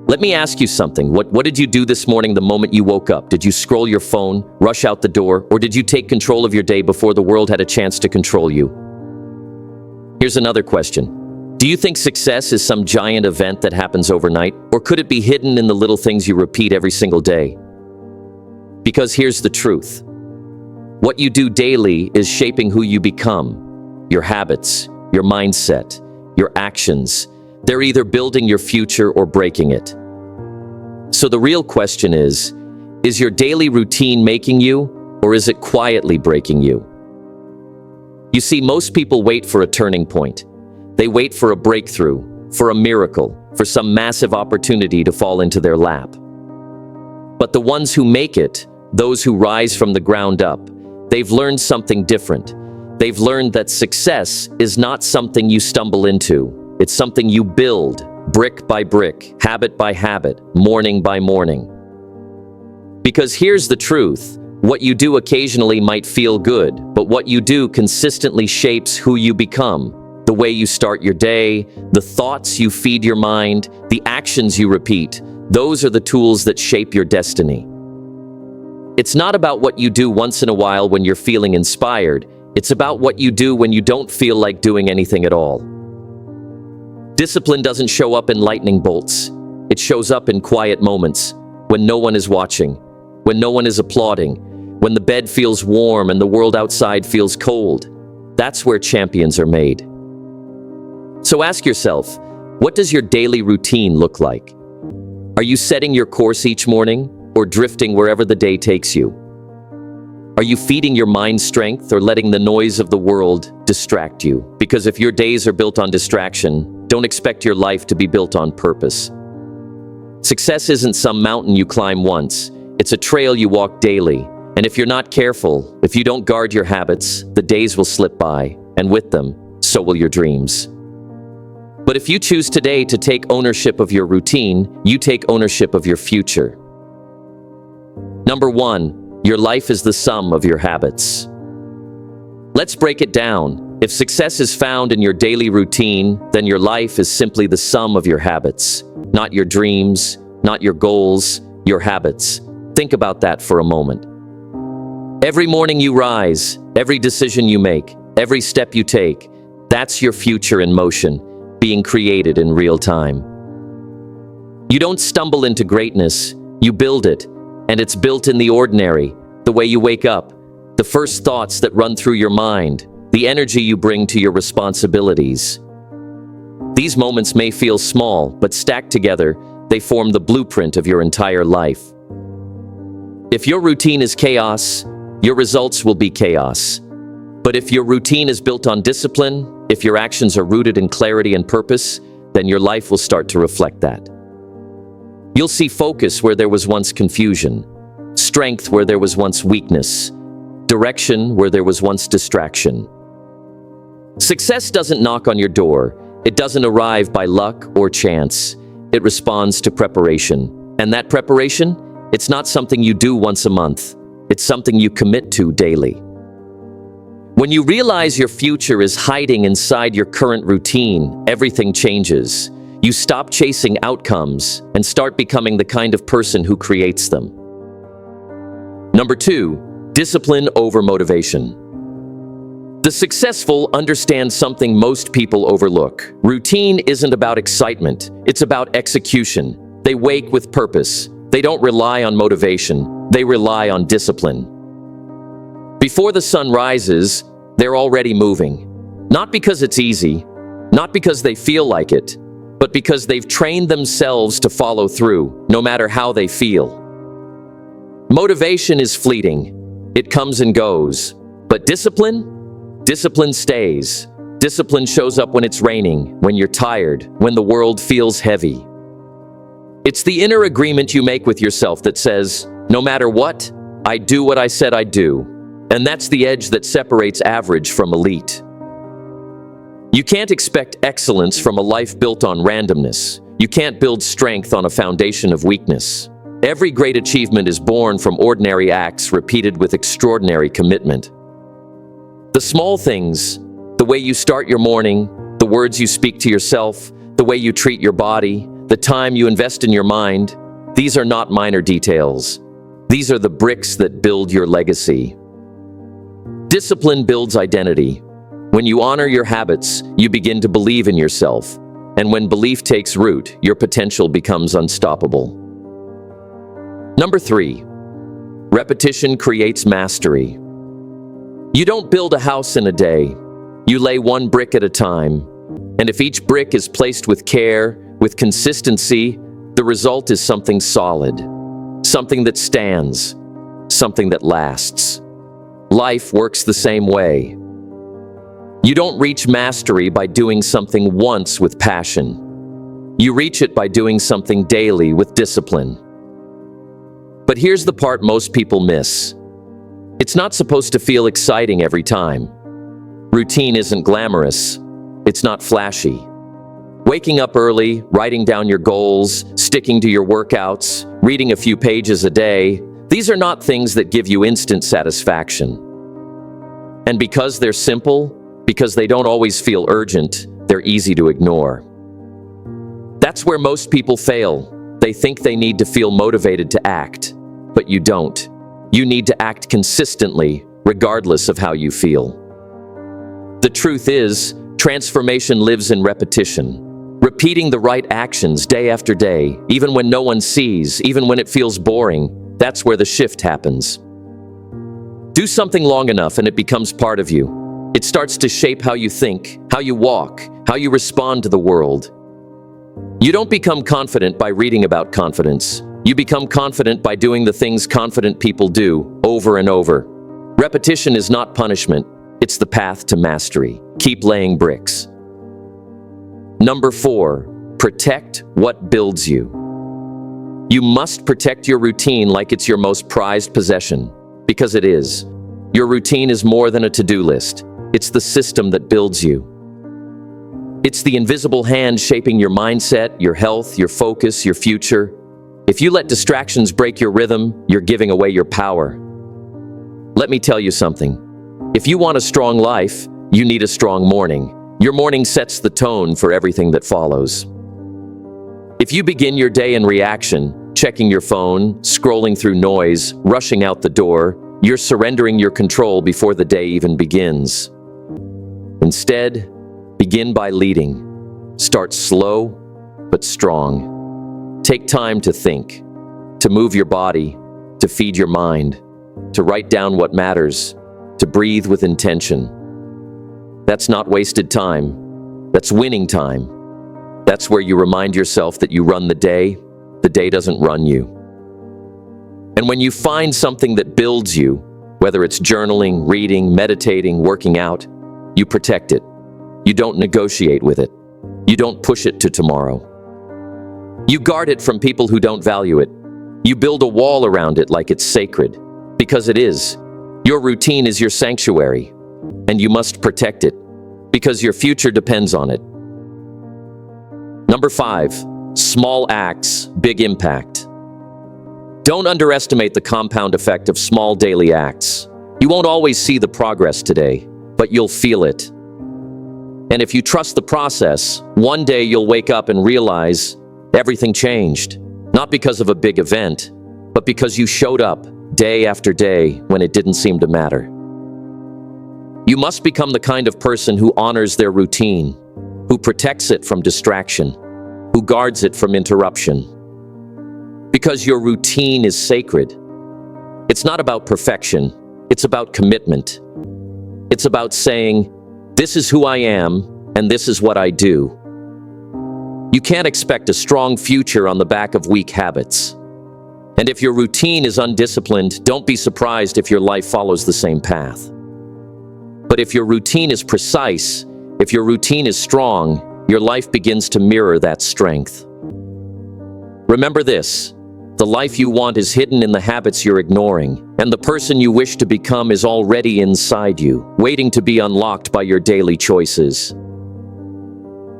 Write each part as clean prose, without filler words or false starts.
Let me ask you something. What did you do this morning the moment you woke up? Did you scroll your phone, rush out the door, or did you take control of your day before the world had a chance to control you? Here's another question. Do you think success is some giant event that happens overnight, or could it be hidden in the little things you repeat every single day? Because here's the truth. What you do daily is shaping who you become. Your habits, your mindset, your actions. They're either building your future or breaking it. So the real question is your daily routine making you, or is it quietly breaking you? You see, most people wait for a turning point. They wait for a breakthrough, for a miracle, for some massive opportunity to fall into their lap. But the ones who make it, those who rise from the ground up, they've learned something different. They've learned that success is not something you stumble into. It's something you build, brick by brick, habit by habit, morning by morning. Because here's the truth. What you do occasionally might feel good, but what you do consistently shapes who you become. The way you start your day, the thoughts you feed your mind, the actions you repeat, those are the tools that shape your destiny. It's not about what you do once in a while when you're feeling inspired. It's about what you do when you don't feel like doing anything at all. Discipline doesn't show up in lightning bolts. It shows up in quiet moments, when no one is watching, when no one is applauding, when the bed feels warm and the world outside feels cold. That's where champions are made. So ask yourself, what does your daily routine look like? Are you setting your course each morning, or drifting wherever the day takes you? Are you feeding your mind strength or letting the noise of the world distract you? Because if your days are built on distraction, don't expect your life to be built on purpose. Success isn't some mountain you climb once. It's a trail you walk daily. And if you're not careful, if you don't guard your habits, the days will slip by, and with them, so will your dreams. But if you choose today to take ownership of your routine, you take ownership of your future. Number 1, your life is the sum of your habits. Let's break it down. If success is found in your daily routine, then your life is simply the sum of your habits. Not your dreams, not your goals, your habits. Think about that for a moment. Every morning you rise, every decision you make, every step you take, that's your future in motion, being created in real time. You don't stumble into greatness, you build it. And it's built in the ordinary, the way you wake up, the first thoughts that run through your mind, the energy you bring to your responsibilities. These moments may feel small, but stacked together, they form the blueprint of your entire life. If your routine is chaos, your results will be chaos. But if your routine is built on discipline, if your actions are rooted in clarity and purpose, then your life will start to reflect that. You'll see focus where there was once confusion, strength where there was once weakness, direction where there was once distraction. Success doesn't knock on your door. It doesn't arrive by luck or chance. It responds to preparation. And that preparation, it's not something you do once a month. It's something you commit to daily. When you realize your future is hiding inside your current routine, everything changes. You stop chasing outcomes and start becoming the kind of person who creates them. Number 2, discipline over motivation. The successful understand something most people overlook. Routine isn't about excitement, it's about execution. They wake with purpose. They don't rely on motivation, they rely on discipline. Before the sun rises, they're already moving. Not because it's easy, not because they feel like it, but because they've trained themselves to follow through, no matter how they feel. Motivation is fleeting. It comes and goes. But discipline? Discipline stays. Discipline shows up when it's raining, when you're tired, when the world feels heavy. It's the inner agreement you make with yourself that says, no matter what, I do what I said I'd do. And that's the edge that separates average from elite. You can't expect excellence from a life built on randomness. You can't build strength on a foundation of weakness. Every great achievement is born from ordinary acts repeated with extraordinary commitment. The small things, the way you start your morning, the words you speak to yourself, the way you treat your body, the time you invest in your mind, these are not minor details. These are the bricks that build your legacy. Discipline builds identity. When you honor your habits, you begin to believe in yourself. And when belief takes root, your potential becomes unstoppable. Number 3, repetition creates mastery. You don't build a house in a day. You lay one brick at a time. And if each brick is placed with care, with consistency, the result is something solid, something that stands, something that lasts. Life works the same way. You don't reach mastery by doing something once with passion. You reach it by doing something daily with discipline. But here's the part most people miss. It's not supposed to feel exciting every time. Routine isn't glamorous. It's not flashy. Waking up early, writing down your goals, sticking to your workouts, reading a few pages a day, these are not things that give you instant satisfaction. And because they're simple, because they don't always feel urgent, they're easy to ignore. That's where most people fail. They think they need to feel motivated to act, but you don't. You need to act consistently, regardless of how you feel. The truth is, transformation lives in repetition. Repeating the right actions day after day, even when no one sees, even when it feels boring, that's where the shift happens. Do something long enough and it becomes part of you. It starts to shape how you think, how you walk, how you respond to the world. You don't become confident by reading about confidence. You become confident by doing the things confident people do, over and over. Repetition is not punishment. It's the path to mastery. Keep laying bricks. Number 4, protect what builds you. You must protect your routine like it's your most prized possession, because it is. Your routine is more than a to-do list. It's the system that builds you. It's the invisible hand shaping your mindset, your health, your focus, your future. If you let distractions break your rhythm, you're giving away your power. Let me tell you something. If you want a strong life, you need a strong morning. Your morning sets the tone for everything that follows. If you begin your day in reaction, checking your phone, scrolling through noise, rushing out the door, you're surrendering your control before the day even begins. Instead, begin by leading. Start slow, but strong. Take time to think, to move your body, to feed your mind, to write down what matters, to breathe with intention. That's not wasted time. That's winning time. That's where you remind yourself that you run the day doesn't run you. And when you find something that builds you, whether it's journaling, reading, meditating, working out, you protect it. You don't negotiate with it. You don't push it to tomorrow. You guard it from people who don't value it. You build a wall around it like it's sacred, because it is. Your routine is your sanctuary, and you must protect it, because your future depends on it. Number 5, small acts, big impact. Don't underestimate the compound effect of small daily acts. You won't always see the progress today, but you'll feel it. And if you trust the process, one day you'll wake up and realize everything changed. Not because of a big event, but because you showed up day after day when it didn't seem to matter. You must become the kind of person who honors their routine, who protects it from distraction, who guards it from interruption. Because your routine is sacred. It's not about perfection, it's about commitment. It's about saying, this is who I am, and this is what I do. You can't expect a strong future on the back of weak habits. And if your routine is undisciplined, don't be surprised if your life follows the same path. But if your routine is precise, if your routine is strong, your life begins to mirror that strength. Remember this, the life you want is hidden in the habits you're ignoring, and the person you wish to become is already inside you, waiting to be unlocked by your daily choices.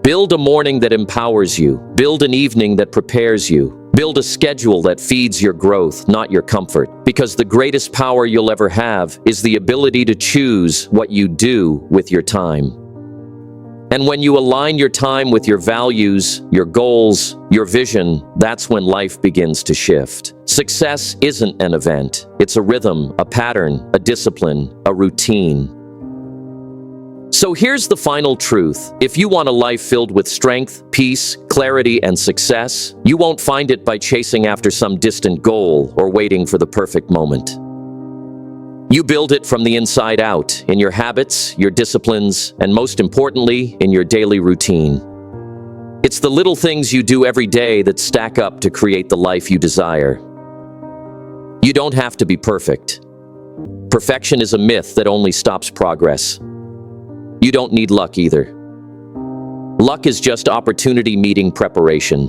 Build a morning that empowers you. Build an evening that prepares you. Build a schedule that feeds your growth, not your comfort. Because the greatest power you'll ever have is the ability to choose what you do with your time. And when you align your time with your values, your goals, your vision, that's when life begins to shift. Success isn't an event. It's a rhythm, a pattern, a discipline, a routine. So here's the final truth. If you want a life filled with strength, peace, clarity, and success, you won't find it by chasing after some distant goal or waiting for the perfect moment. You build it from the inside out, in your habits, your disciplines, and most importantly, in your daily routine. It's the little things you do every day that stack up to create the life you desire. You don't have to be perfect. Perfection is a myth that only stops progress. You don't need luck either. Luck is just opportunity meeting preparation.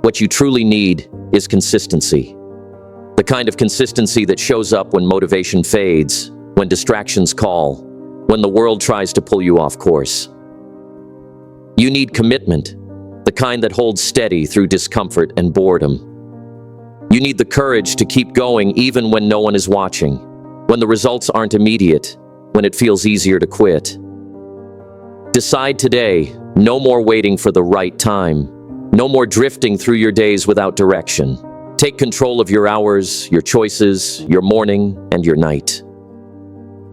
What you truly need is consistency. The kind of consistency that shows up when motivation fades, when distractions call, when the world tries to pull you off course. You need commitment, the kind that holds steady through discomfort and boredom. You need the courage to keep going even when no one is watching, when the results aren't immediate, when it feels easier to quit. Decide today, no more waiting for the right time, no more drifting through your days without direction. Take control of your hours, your choices, your morning, and your night.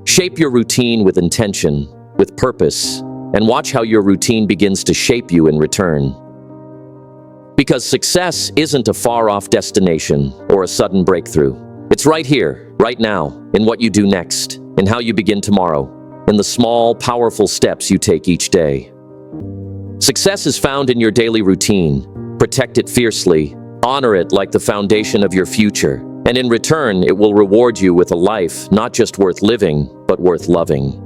Shape your routine with intention, with purpose, and watch how your routine begins to shape you in return. Because success isn't a far-off destination or a sudden breakthrough. It's right here, right now, in what you do next, in how you begin tomorrow, in the small, powerful steps you take each day. Success is found in your daily routine. Protect it fiercely. Honor it like the foundation of your future, and in return, it will reward you with a life not just worth living, but worth loving.